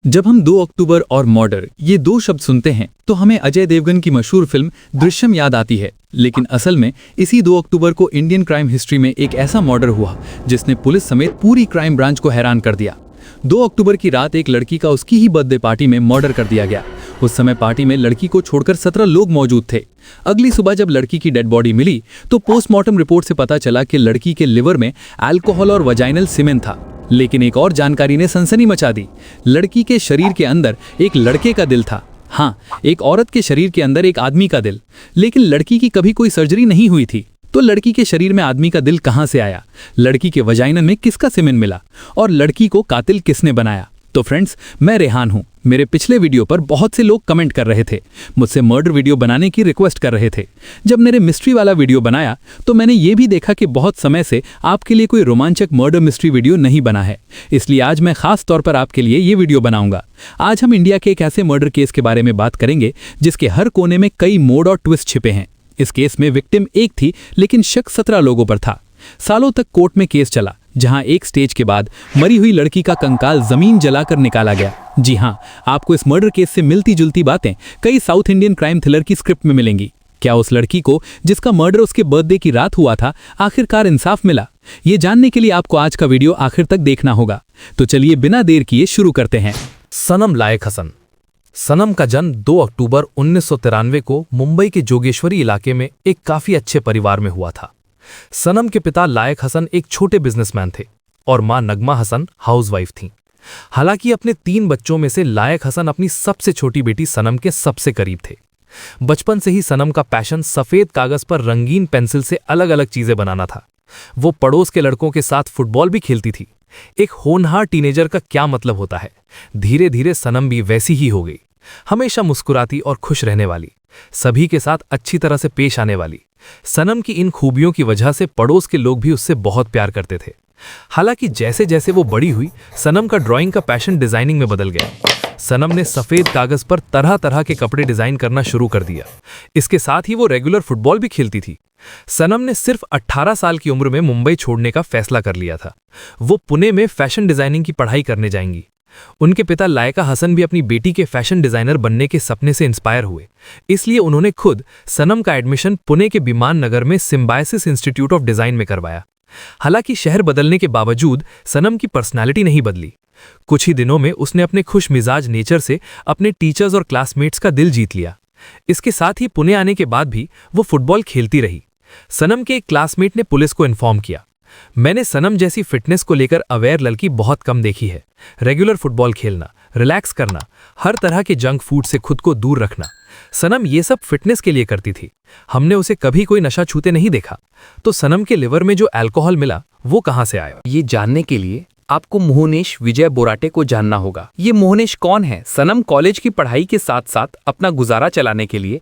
जब हम 2 अक्टूबर और मर्डर ये दो शब्द सुनते हैं तो हमें अजय देवगन की मशहूर फिल्म दृश्यम याद आती है। लेकिन असल में इसी 2 अक्टूबर को इंडियन क्राइम हिस्ट्री में एक ऐसा मर्डर हुआ जिसने पुलिस समेत पूरी क्राइम ब्रांच को हैरान कर दिया। 2 अक्टूबर की रात एक लड़की का उसकी ही बर्थडे पार्टी में मर्डर कर दिया गया। उस समय पार्टी में लड़की को छोड़कर 17 लोग मौजूद थे। अगली सुबह जब लड़की की डेड बॉडी मिली तो पोस्टमार्टम रिपोर्ट से पता चला कि लड़की के लिवर में अल्कोहल और वजाइनल सीमेन था। लेकिन एक और जानकारी ने सनसनी मचा दी। लड़की के शरीर के अंदर एक लड़के का दिल था। हाँ, एक औरत के शरीर के अंदर एक आदमी का दिल। लेकिन लड़की की कभी कोई सर्जरी नहीं हुई थी, तो लड़की के शरीर में आदमी का दिल कहां से आया? लड़की के वजाइनल में किसका सीमेन मिला? और लड़की को कातिल किसने बनाया? तो फ्रेंड्स, मैं रेहान हूं। मेरे पिछले वीडियो पर बहुत से लोग कमेंट कर रहे थे, मुझसे मर्डर वीडियो बनाने की रिक्वेस्ट कर रहे थे। जब मैंने मिस्ट्री वाला वीडियो बनाया तो मैंने ये भी देखा कि बहुत समय से आपके लिए कोई रोमांचक मर्डर मिस्ट्री वीडियो नहीं बना है। इसलिए आज मैं खास तौर पर आपके लिए ये वीडियो बनाऊंगा। आज हम इंडिया के एक ऐसे मर्डर केस के बारे में बात करेंगे जिसके हर कोने में कई मोड़ और ट्विस्ट छिपे हैं। इस केस में विक्टिम एक थी, लेकिन शक 17 लोगों पर था। सालों तक कोर्ट में केस चला, जहां एक स्टेज के बाद मरी हुई लड़की का कंकाल जमीन जलाकर निकाला गया। जी हां, आपको इस मर्डर केस से मिलती जुलती बातें कई साउथ इंडियन क्राइम थ्रिलर की स्क्रिप्ट में मिलेंगी। क्या उस लड़की को जिसका मर्डर उसके बर्थडे की रात हुआ था आखिरकार इंसाफ मिला? ये जानने के लिए आपको आज का वीडियो आखिर तक देखना होगा। तो चलिए बिना देर किए शुरू करते हैं। सनम लायक हसन। सनम का जन्म 2 अक्टूबर 1993 को मुंबई के जोगेश्वरी इलाके में एक काफी अच्छे परिवार में हुआ था। सनम के पिता लायक हसन एक छोटे बिजनेसमैन थे और मां नगमा हसन हाउसवाइफ थीं। हालांकि अपने 3 बच्चों में से लायक हसन अपनी सबसे छोटी बेटी सनम के सबसे करीब थे। बचपन से ही सनम का पैशन सफेद कागज पर रंगीन पेंसिल से अलग अलग चीजें बनाना था। वो पड़ोस के लड़कों के साथ फुटबॉल भी खेलती थी। एक होनहार टीनेजर का क्या मतलब होता है। धीरे धीरे सनम भी वैसी ही हो गई, हमेशा मुस्कुराती और खुश रहने वाली, सभी के साथ अच्छी तरह से पेश आने वाली। सनम की इन खूबियों की वजह से पड़ोस के लोग भी उससे बहुत प्यार करते थे। हालांकि जैसे जैसे वो बड़ी हुई, सनम का ड्राइंग का पैशन डिजाइनिंग में बदल गया। सनम ने सफेद कागज पर तरह तरह के कपड़े डिजाइन करना शुरू कर दिया। इसके साथ ही वो रेगुलर फुटबॉल भी खेलती थी। सनम ने सिर्फ 18 साल की उम्र में मुंबई छोड़ने का फैसला कर लिया था। वो पुणे में फैशन डिजाइनिंग की पढ़ाई करने जाएंगी। उनके पिता लायका हसन भी अपनी बेटी के फैशन डिजाइनर बनने के सपने से इंस्पायर हुए, इसलिए उन्होंने खुद सनम का एडमिशन पुणे के विमान नगर में सिम्बायसिस इंस्टीट्यूट ऑफ डिजाइन में करवाया। हालांकि शहर बदलने के बावजूद सनम की पर्सनालिटी नहीं बदली। कुछ ही दिनों में उसने अपने खुश मिजाज नेचर से अपने टीचर्स और क्लासमेट्स का दिल जीत लिया। इसके साथ ही पुणे आने के बाद भी वो फुटबॉल खेलती रही। सनम के एक क्लासमेट ने पुलिस को इन्फॉर्म किया, मैंने सनम जैसी फिटनेस को लेकर अवेयर लड़की बहुत कम देखी है। रेगुलर फुटबॉल खेलना, रिलैक्स करना, हर तरह के जंक फूड से खुद को दूर रखना, सनम ये सब फिटनेस के लिए करती थी। हमने उसे कभी कोई नशा छूते नहीं देखा। तो सनम के लिवर में जो अल्कोहल मिला वो कहां से आया? ये जानने के लिए आपको मोहनेश विजय बोराटे को जानना होगा। ये मोहनेश कौन है? सनम कॉलेज की पढ़ाई के साथ साथ अपना गुजारा चलाने के लिए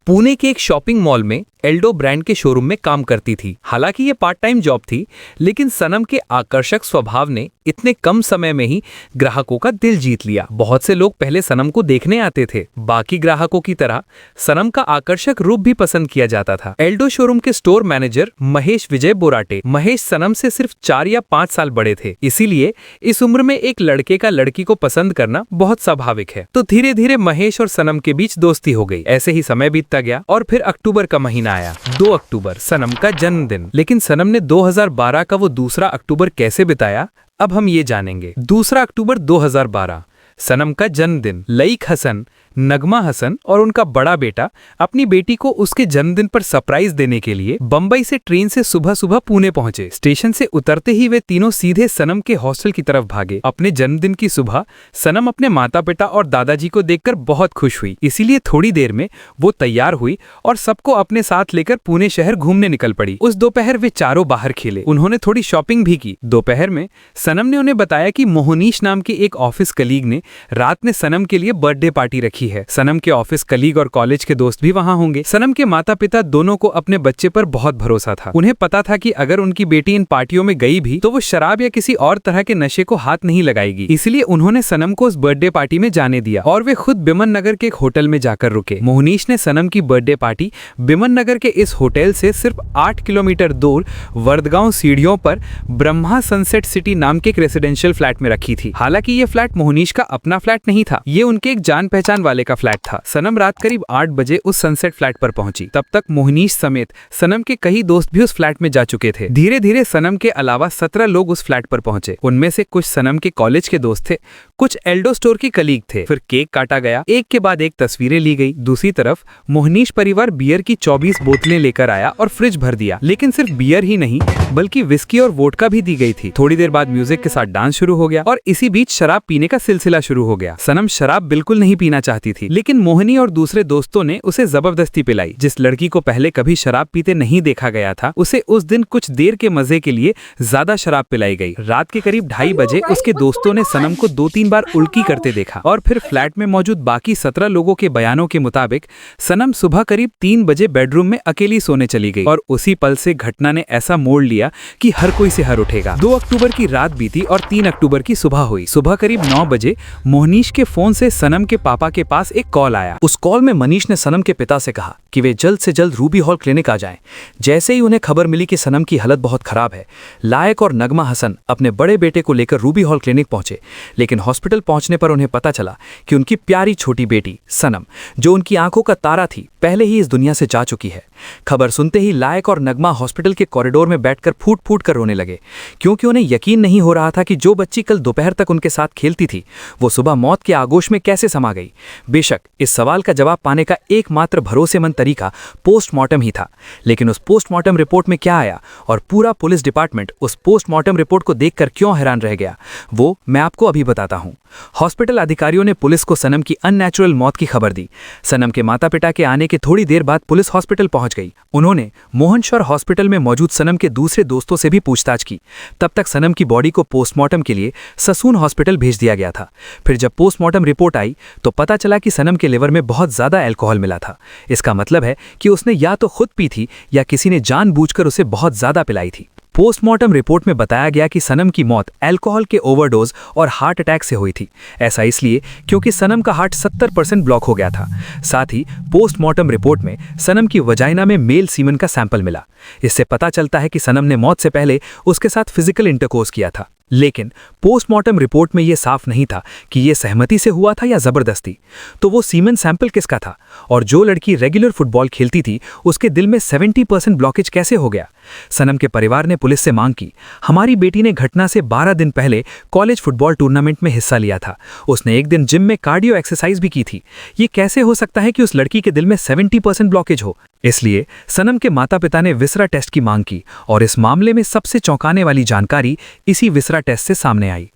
पुणे के एक शॉपिंग मॉल में एल्डो ब्रांड के शोरूम में काम करती थी। हालांकि ये पार्ट टाइम जॉब थी, लेकिन सनम के आकर्षक स्वभाव ने इतने कम समय में ही ग्राहकों का दिल जीत लिया। बहुत से लोग पहले सनम को देखने आते थे। बाकी ग्राहकों की तरह सनम का आकर्षक रूप भी पसंद किया जाता था। एल्डो शोरूम के स्टोर मैनेजर महेश विजय बोराटे। महेश सनम से सिर्फ 4 या 5 साल बड़े थे, इसीलिए इस उम्र में एक लड़के का लड़की को पसंद करना बहुत स्वाभाविक है। तो धीरे धीरे महेश और सनम के बीच दोस्ती हो गई। ऐसे ही समय बीतता गया और फिर अक्टूबर का महीना आया। 2 अक्टूबर, सनम का जन्मदिन। लेकिन सनम ने 2012 का वो दूसरा अक्टूबर कैसे बिताया, अब हम ये जानेंगे। 2 अक्टूबर 2012, सनम का जन्मदिन। लईक हसन, नगमा हसन और उनका बड़ा बेटा अपनी बेटी को उसके जन्मदिन पर सरप्राइज देने के लिए बंबई से ट्रेन से सुबह सुबह पुणे पहुंचे। स्टेशन से उतरते ही वे तीनों सीधे सनम के हॉस्टल की तरफ भागे। अपने जन्मदिन की सुबह सनम अपने माता पिता और दादाजी को देखकर बहुत खुश हुई, इसीलिए थोड़ी देर में वो तैयार हुई और सबको अपने साथ लेकर पुणे शहर घूमने निकल पड़ी। उस दोपहर वे चारों बाहर खेले। उन्होंने थोड़ी शॉपिंग भी की। दोपहर में सनम ने उन्हें बताया कि मोहनीश नाम के एक ऑफिस कलीग ने रात में सनम के लिए बर्थडे पार्टी रखी रखी है। सनम के ऑफिस कलीग और कॉलेज के दोस्त भी वहाँ होंगे। सनम के माता पिता दोनों को अपने बच्चे पर बहुत भरोसा था। उन्हें पता था कि अगर उनकी बेटी इन पार्टियों में गई भी तो वो शराब या किसी और तरह के नशे को हाथ नहीं लगाएगी। इसलिए उन्होंने सनम को उस बर्थडे पार्टी में जाने दिया और वे खुद बिमन नगर के एक होटल में जाकर रुके। मोहनीश ने सनम की बर्थडे पार्टी बिमन नगर के इस होटल से सिर्फ 8 किलोमीटर दूर वर्दगांव सीढ़ियों पर ब्रह्मा सनसेट सिटी नाम के एक रेसिडेंशियल फ्लैट में रखी थी। हालांकि ये फ्लैट मोहनीश का अपना फ्लैट नहीं था, ये उनके एक जान पहचान वाले का फ्लैट था। सनम रात करीब 8 बजे उस सनसेट फ्लैट पर पहुंची। तब तक मोहनीश समेत सनम के कई दोस्त भी उस फ्लैट में जा चुके थे। धीरे धीरे सनम के अलावा 17 लोग उस फ्लैट पर पहुंचे। उनमें से कुछ सनम के कॉलेज के दोस्त थे, कुछ एल्डो स्टोर के कलीग थे। फिर केक काटा गया, एक के बाद एक तस्वीरें ली गई। दूसरी तरफ मोहनीश परिवार बियर की 24 बोतलें लेकर आया और फ्रिज भर दिया। लेकिन सिर्फ बियर ही नहीं बल्कि विस्की और वोडका भी दी गई थी। थोड़ी देर बाद म्यूजिक के साथ डांस शुरू हो गया और इसी बीच शराब पीने का सिलसिला शुरू हो गया। सनम शराब बिल्कुल नहीं पीना चाहती थी, लेकिन मोहिनी और दूसरे दोस्तों ने उसे जबरदस्ती पिलाई। जिस लड़की को पहले कभी शराब पीते नहीं देखा गया था, उसे उस दिन कुछ देर के मजे के लिए ज्यादा शराब पिलाई गई। रात के करीब 2:30 बजे उसके दोस्तों ने सनम को 2-3 बार उल्टी करते देखा और फिर फ्लैट में मौजूद बाकी 17 लोगों के बयानों के मुताबिक सनम सुबह करीब 3 बजे बेडरूम में अकेली सोने चली गई और उसी पल से घटना ने ऐसा मोड़ लिया कि हर कोई से हर उठेगा। 2 अक्टूबर की रात बीती और 3 अक्टूबर की सुबह हुई। सुबह करीब 9 बजे मोहनीश के फोन से सनम के पापा के पास एक कॉल आया। उस कॉल में मनीष ने सनम के पिता से कहा कि वे जल्द से जल्द रूबी हॉल क्लिनिक आ जाएं। जैसे ही उन्हें खबर मिली कि सनम की हालत बहुत खराब है, लायक और नगमा हसन अपने बड़े बेटे को लेकर रूबी हॉल क्लिनिक पहुंचे। लेकिन हॉस्पिटल पहुंचने पर उन्हें पता चला कि उनकी प्यारी छोटी बेटी सनम, जो उनकी आंखों का तारा थी, पहले ही इस दुनिया से जा चुकी है। खबर सुनते ही लायक और नगमा हॉस्पिटल के कॉरिडोर में बैठकर फूट फूट कर रोने लगे, क्योंकि उन्हें यकीन नहीं हो रहा था कि जो बच्ची कल दोपहर तक उनके साथ खेलती थी, वो सुबह मौत के आगोश में कैसे समा गई। बेशक इस सवाल का जवाब पाने का एकमात्र भरोसेमंद तरीका पोस्टमार्टम ही था। लेकिन उस पोस्टमार्टम रिपोर्ट में क्या आया और पूरा पुलिस डिपार्टमेंट उस पोस्टमार्टम रिपोर्ट को देखकर क्यों हैरान रह गया, वो मैं आपको अभी बताता हूं। हॉस्पिटल अधिकारियों ने पुलिस को सनम की अननेचुरल मौत की खबर दी। सनम के माता पिता के आने के थोड़ी देर बाद पुलिस हॉस्पिटल पहुंच गई। उन्होंने मोहनशौर हॉस्पिटल में मौजूद सनम के दूसरे दोस्तों से भी पूछताछ की। तब तक सनम की बॉडी को पोस्टमार्टम के लिए ससून हॉस्पिटल भेज दिया गया था। फिर जब पोस्टमार्टम रिपोर्ट आई तो पता चला कि सनम के लिवर में बहुत ज्यादा अल्कोहल मिला था। इसका मतलब है कि उसने या तो खुद पी थी या किसी ने जानबूझकर उसे बहुत ज्यादा पिलाई थी। पोस्टमार्टम रिपोर्ट में बताया गया कि सनम की मौत अल्कोहल के ओवरडोज और हार्ट अटैक से हुई थी। ऐसा इसलिए क्योंकि सनम का हार्ट 70% ब्लॉक हो गया था। साथ ही पोस्टमार्टम रिपोर्ट में सनम की वजाइना में मेल सीमन का सैंपल मिला। इससे पता चलता है कि सनम ने मौत से पहले उसके साथ फिजिकल इंटरकोर्स किया था। लेकिन पोस्टमार्टम रिपोर्ट में यह साफ नहीं था कि यह सहमति से हुआ था या जबरदस्ती। तो वो सीमन सैंपल किसका था? और जो लड़की रेगुलर फुटबॉल खेलती थी, उसके दिल में 70% ब्लॉकेज कैसे हो गया? सनम के परिवार ने पुलिस से मांग की, हमारी बेटी ने घटना से 12 दिन पहले कॉलेज फुटबॉल टूर्नामेंट में हिस्सा लिया था। उसने एक दिन जिम में कार्डियो एक्सरसाइज भी की थी। ये कैसे हो सकता है कि उस लड़की के दिल में 70% ब्लॉकेज हो? इसलिए सनम के माता पिता ने विसरा टेस्ट की मांग की और इस मामले में सबसे चौंकाने वाली जानकारी इसी विसरा टेस्ट से सामने आई।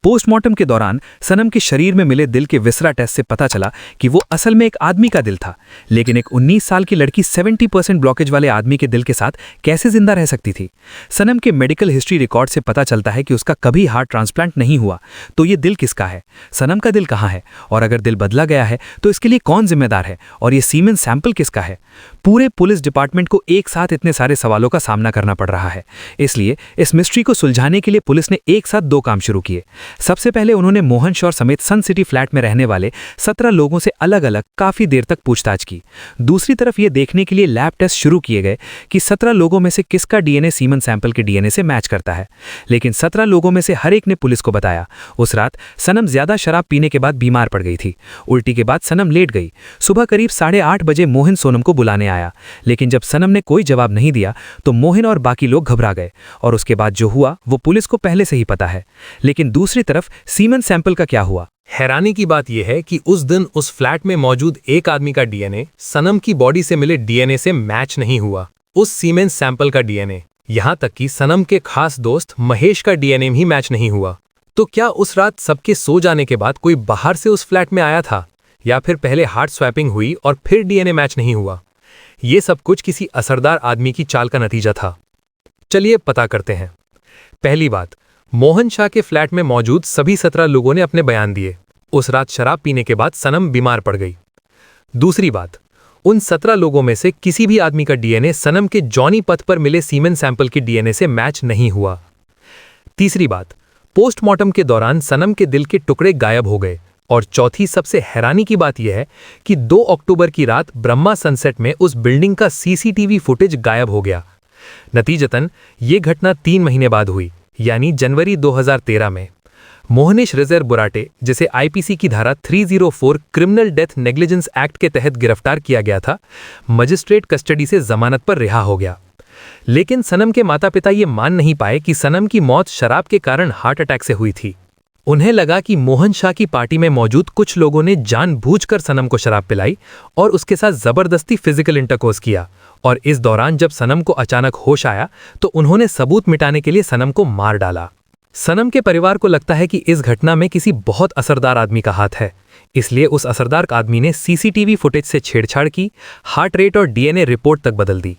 पोस्टमार्टम के दौरान सनम के शरीर में मिले दिल के विसरा टेस्ट से पता चला कि वो असल में एक आदमी का दिल था। लेकिन एक 19 साल की लड़की 70% ब्लॉकेज वाले आदमी के दिल के साथ कैसे जिंदा रह सकती थी? सनम के मेडिकल हिस्ट्री रिकॉर्ड से पता चलता है कि उसका कभी हार्ट ट्रांसप्लांट नहीं हुआ। तो ये दिल किसका है? सनम का दिल कहाँ है? और अगर दिल बदला गया है तो इसके लिए कौन जिम्मेदार है? और ये सीमेन सैंपल किसका है? पूरे पुलिस डिपार्टमेंट को एक साथ इतने सारे सवालों का सामना करना पड़ रहा है। इसलिए इस मिस्ट्री को सुलझाने के लिए पुलिस ने एक साथ 2 काम शुरू किए। सबसे पहले उन्होंने मोहनशौर समेत सन सिटी फ्लैट में रहने वाले 17 लोगों से अलग अलग काफी देर तक पूछताछ की। दूसरी तरफ ये देखने के लिए लैब टेस्ट शुरू किए गए कि 17 लोगों में से किसका डीएनए सीमन सैंपल के डीएनए से मैच करता है। लेकिन 17 लोगों में से हर एक ने पुलिस को बताया, उस रात सनम ज्यादा शराब पीने के बाद बीमार पड़ गई थी। उल्टी के बाद सनम लेट गई। सुबह करीब 8:30 बजे मोहन सोनम को बुलाने आया, लेकिन जब सनम ने कोई जवाब नहीं दिया तो मोहन और बाकी लोग घबरा गए और उसके बाद जो हुआ वो पुलिस को पहले से ही पता है। लेकिन दूसरी तरफ सीमन सैंपल का क्या हुआ? हैरानी की बात यह है कि उस दिन उस फ्लैट में मौजूद एक आदमी का डीएनए सनम की बॉडी से मिले डीएनए से मैच नहीं हुआ। उस सीमेन सैंपल का डीएनए, यहां तक कि सनम के खास दोस्त महेश का डीएनए भी मैच नहीं हुआ। तो क्या उस रात सबके सो जाने के बाद कोई बाहर से उस फ्लैट में आया था, या फिर पहले हार्ट स्वैपिंग हुई और फिर डीएनए मैच नहीं हुआ? ये सब कुछ किसी असरदार आदमी की चाल का नतीजा था। चलिए पता करते हैं। पहली बात, मोहन शाह के फ्लैट में मौजूद सभी 17 लोगों ने अपने बयान दिए। उस रात शराब पीने के बाद सनम बीमार पड़ गई। दूसरी बात, उन 17 लोगों में से किसी भी आदमी का डीएनए सनम के जॉनी पथ पर मिले सीमेन सैंपल के डीएनए से मैच नहीं हुआ। तीसरी बात, पोस्टमार्टम के दौरान सनम के दिल के टुकड़े गायब हो गए। और चौथी सबसे हैरानी की बात यह है कि 2 अक्टूबर की रात ब्रह्मा सनसेट में उस बिल्डिंग का सीसीटीवी फुटेज गायब हो गया। नतीजतन ये घटना 3 महीने बाद हुई, यानी जनवरी 2013 में। मोहनेश रिजर बुराटे, जिसे आईपीसी की धारा 304 क्रिमिनल डेथ नेग्लिजेंस एक्ट के तहत गिरफ्तार किया गया था, मजिस्ट्रेट कस्टडी से जमानत पर रिहा हो गया। लेकिन सनम के माता पिता ये मान नहीं पाए कि सनम की मौत शराब के कारण हार्ट अटैक से हुई थी। उन्हें लगा कि मोहन शाह की पार्टी में मौजूद कुछ लोगों ने जानबूझकर सनम को शराब पिलाई और उसके साथ जबरदस्ती फिजिकल इंटरकोर्स किया, और इस दौरान जब सनम को अचानक होश आया तो उन्होंने सबूत मिटाने के लिए सनम को मार डाला। सनम के परिवार को लगता है कि इस घटना में किसी बहुत असरदार आदमी का हाथ है, इसलिए उस असरदार आदमी ने सीसीटीवी फुटेज से छेड़छाड़ की, हार्ट रेट और डीएनए रिपोर्ट तक बदल दी।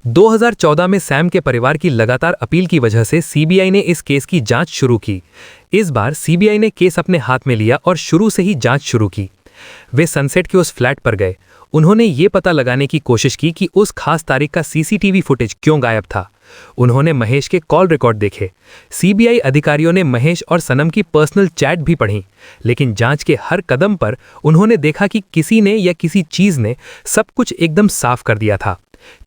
2014 में सैम के परिवार की लगातार अपील की वजह से सीबीआई ने इस केस की जांच शुरू की। इस बार सीबीआई ने केस अपने हाथ में लिया और शुरू से ही जांच शुरू की। वे सनसेट के उस फ्लैट पर गए। उन्होंने ये पता लगाने की कोशिश की कि उस खास तारीख का सीसीटीवी फुटेज क्यों गायब था। उन्होंने महेश के कॉल रिकॉर्ड देखे। सीबीआई अधिकारियों ने महेश और सनम की पर्सनल चैट भी पढ़ी, लेकिन जांच के हर कदम पर उन्होंने देखा कि किसी ने या किसी चीज ने सब कुछ एकदम साफ कर दिया था।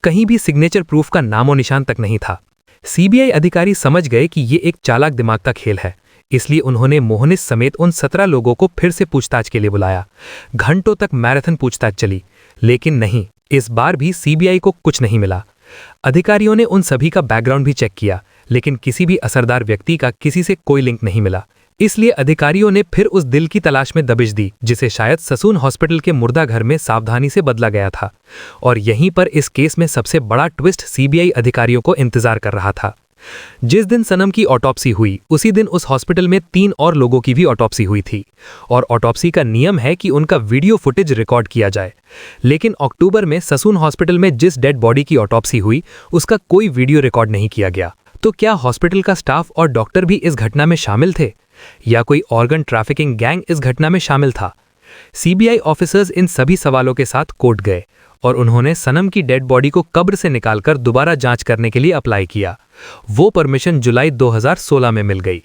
कहीं भी सिग्नेचर प्रूफ का नामो निशान तक नहीं था। सीबीआई अधिकारी समझ गए कि ये एक चालाक दिमाग का खेल है, इसलिए उन्होंने मोहनिस समेत उन 17 लोगों को फिर से पूछताछ के लिए बुलाया। घंटों तक मैराथन पूछताछ चली, लेकिन नहीं, इस बार भी सीबीआई को कुछ नहीं मिला। अधिकारियों ने उन सभी का बैकग्राउंड भी चेक किया, लेकिन किसी भी असरदार व्यक्ति का किसी से कोई लिंक नहीं मिला। इसलिए अधिकारियों ने फिर उस दिल की तलाश में दबिश दी, जिसे शायद ससून हॉस्पिटल के मुर्दा घर में सावधानी से बदला गया था। और यहीं पर इस केस में सबसे बड़ा ट्विस्ट सीबीआई अधिकारियों को इंतजार कर रहा था। जिस दिन सनम की ऑटोप्सी हुई, उसी दिन उस हॉस्पिटल में 3 और लोगों की भी ऑटोप्सी हुई थी, और ऑटोप्सी का नियम है कि उनका वीडियो फुटेज रिकॉर्ड किया जाए। लेकिन अक्टूबर में ससून हॉस्पिटल में जिस डेड बॉडी की ऑटोप्सी हुई, उसका कोई वीडियो रिकॉर्ड नहीं किया गया। तो क्या हॉस्पिटल का स्टाफ और डॉक्टर भी इस घटना में शामिल थे, या कोई ऑर्गन ट्रैफिकिंग गैंग इस घटना में शामिल था? सीबीआई ऑफिसर्स इन सभी सवालों के साथ कोर्ट गए और उन्होंने सनम की डेड बॉडी को कब्र से निकालकर दोबारा जांच करने के लिए अप्लाई किया। वो परमिशन जुलाई 2016 में मिल गई।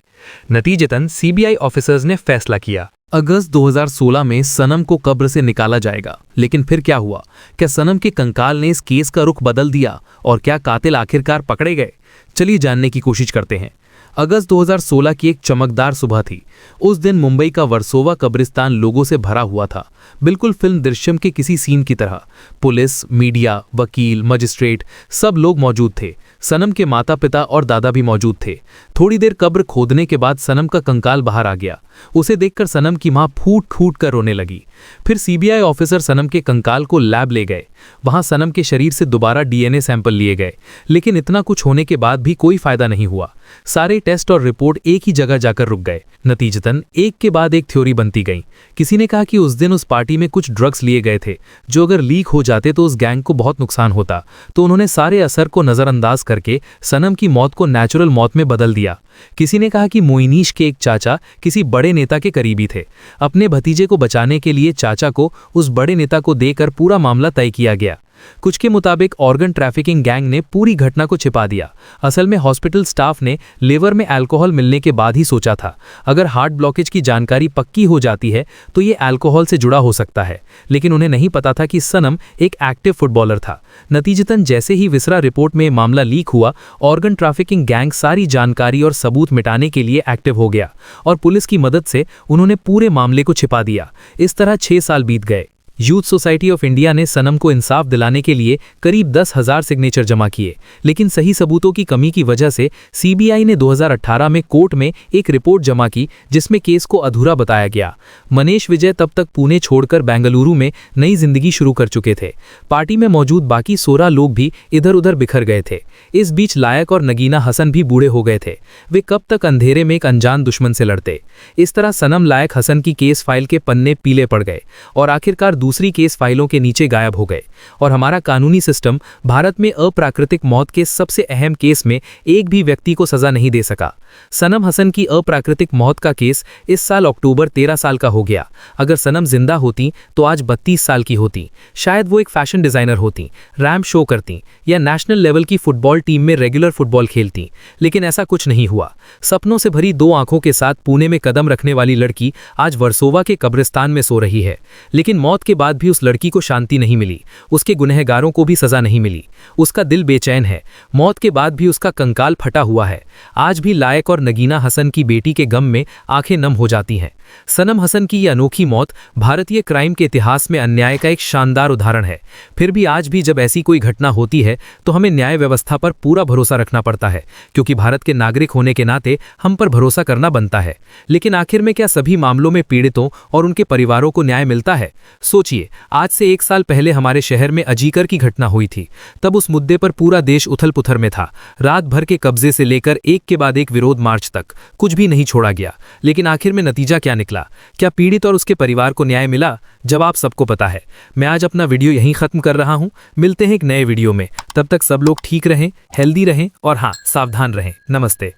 नतीजतन सीबीआई ऑफिसर्स ने फैसला किया, अगस्त 2016 में सनम को कब्र से निकाला जाएगा। लेकिन फिर क्या हुआ? क्या सनम के कंकाल ने इस केस का रुख बदल दिया, और क्या कातिल आखिरकार पकड़े गए? चलिए जानने की कोशिश करते हैं। अगस्त 2016 की एक चमकदार सुबह थी। उस दिन मुंबई का वर्सोवा कब्रिस्तान लोगों से भरा हुआ था, बिल्कुल फिल्म दृश्यम के किसी सीन की तरह। पुलिस, मीडिया, वकील, मजिस्ट्रेट, सब लोग मौजूद थे। सनम के माता पिता और दादा भी मौजूद थे। थोड़ी देर कब्र खोदने के बाद सनम का कंकाल बाहर आ गया। उसे देखकर सनम की मां फूट फूट कर रोने लगी। फिर सीबीआई ऑफिसर सनम के कंकाल को लैब ले गए। वहां सनम के शरीर से दोबारा डीएनए सैंपल लिए गए, लेकिन इतना कुछ होने के बाद भी कोई फायदा नहीं हुआ। सारे टेस्ट और रिपोर्ट एक ही जगह जाकर रुक गए। नतीजतन एक के बाद एक थ्योरी बनती गई। किसी ने कहा कि उस दिन उस पार्टी में कुछ ड्रग्स लिए गए थे, जो अगर लीक हो जाते तो उस गैंग को बहुत नुकसान होता, तो उन्होंने सारे असर को नजरअंदाज करके सनम की मौत को नेचुरल मौत में बदल दिया। किसी ने कहा कि मोइनीश के एक चाचा किसी बड़े नेता के करीबी थे। अपने भतीजे को बचाने के लिए चाचा को उस बड़े नेता को देकर पूरा मामला तय किया गया। कुछ के मुताबिक ऑर्गन ट्रैफिकिंग गैंग ने पूरी घटना को छिपा दिया। असल में हॉस्पिटल स्टाफ ने लिवर में अल्कोहल मिलने के बाद ही सोचा था, अगर हार्ट ब्लॉकेज की जानकारी पक्की हो जाती है तो ये अल्कोहल से जुड़ा हो सकता है। लेकिन उन्हें नहीं पता था कि सनम एक एक्टिव फुटबॉलर था। नतीजतन जैसे ही विसरा रिपोर्ट में मामला लीक हुआ, ऑर्गन ट्रैफिकिंग गैंग सारी जानकारी और सबूत मिटाने के लिए एक्टिव हो गया, और पुलिस की मदद से उन्होंने पूरे मामले को छिपा दिया। इस तरह 6 साल बीत गए। यूथ सोसाइटी ऑफ इंडिया ने सनम को इंसाफ दिलाने के लिए करीब 10,000 सिग्नेचर जमा किए, लेकिन सही सबूतों की कमी की वजह से सीबीआई ने 2018 में कोर्ट में एक रिपोर्ट जमा की, जिसमें केस को अधूरा बताया गया। मनीष विजय तब तक पुणे छोड़कर बेंगलुरु में नई जिंदगी शुरू कर चुके थे। पार्टी में मौजूद बाकी 16 लोग भी इधर उधर बिखर गए थे। इस बीच लायक और नगीना हसन भी बूढ़े हो गए थे। वे कब तक अंधेरे में एक अनजान दुश्मन से लड़ते? इस तरह सनम लायक हसन की केस फाइल के पन्ने पीले पड़ गए और आखिरकार दूसरी केस फाइलों के नीचे गायब हो गए और हमारा कानूनी सिस्टम भारत में अप्राकृतिक मौत के सबसे अहम केस में एक भी व्यक्ति को सजा नहीं दे सका। सनम हसन की अप्राकृतिक मौत का केस इस साल अक्टूबर 13 साल का हो गया। अगर सनम जिंदा होती तो आज 32 साल की होती। शायद वो एक फैशन डिजाइनर होती, रैंप शो करती या नेशनल लेवल की फुटबॉल टीम में रेगुलर फुटबॉल खेलती, लेकिन ऐसा कुछ नहीं हुआ। सपनों से भरी दो आंखों के साथ पुणे में कदम रखने वाली लड़की आज वर्सोवा के कब्रिस्तान में सो रही है, लेकिन मौत के बाद भी उस लड़की को शांति नहीं मिली, उसके गुनहगारों को भी सजा नहीं मिली। उसका दिल बेचैन है, मौत के बाद भी उसका कंकाल फटा हुआ है। आज भी लायक और नगीना हसन की बेटी के गम में आंखें नम हो जाती हैं। सनम हसन की यह अनोखी मौत भारतीय क्राइम के इतिहास में अन्याय का एक शानदार उदाहरण है। फिर भी आज भी जब ऐसी कोई घटना होती है तो हमें न्याय व्यवस्था पर पूरा भरोसा रखना पड़ता है, क्योंकि भारत के नागरिक होने के नाते हम पर भरोसा करना बनता है। लेकिन आखिर में क्या सभी मामलों में पीड़ितों और उनके परिवारों को न्याय मिलता है? सोचिए, आज से 1 साल पहले हमारे शहर में अजीकर की घटना हुई थी। तब उस मुद्दे पर पूरा देश उथल पुथल में था। रात भर के कब्जे से लेकर एक के बाद एक विरोध मार्च तक कुछ भी नहीं छोड़ा गया। लेकिन आखिर में नतीजा क्या निकला? क्या पीड़ित और उसके परिवार को न्याय मिला? जवाब सबको पता है। मैं आज अपना वीडियो यहीं खत्म कर रहा हूं। मिलते हैं एक नए वीडियो में। तब तक सब लोग ठीक रहें, हेल्दी रहें और हाँ, सावधान रहें। नमस्ते।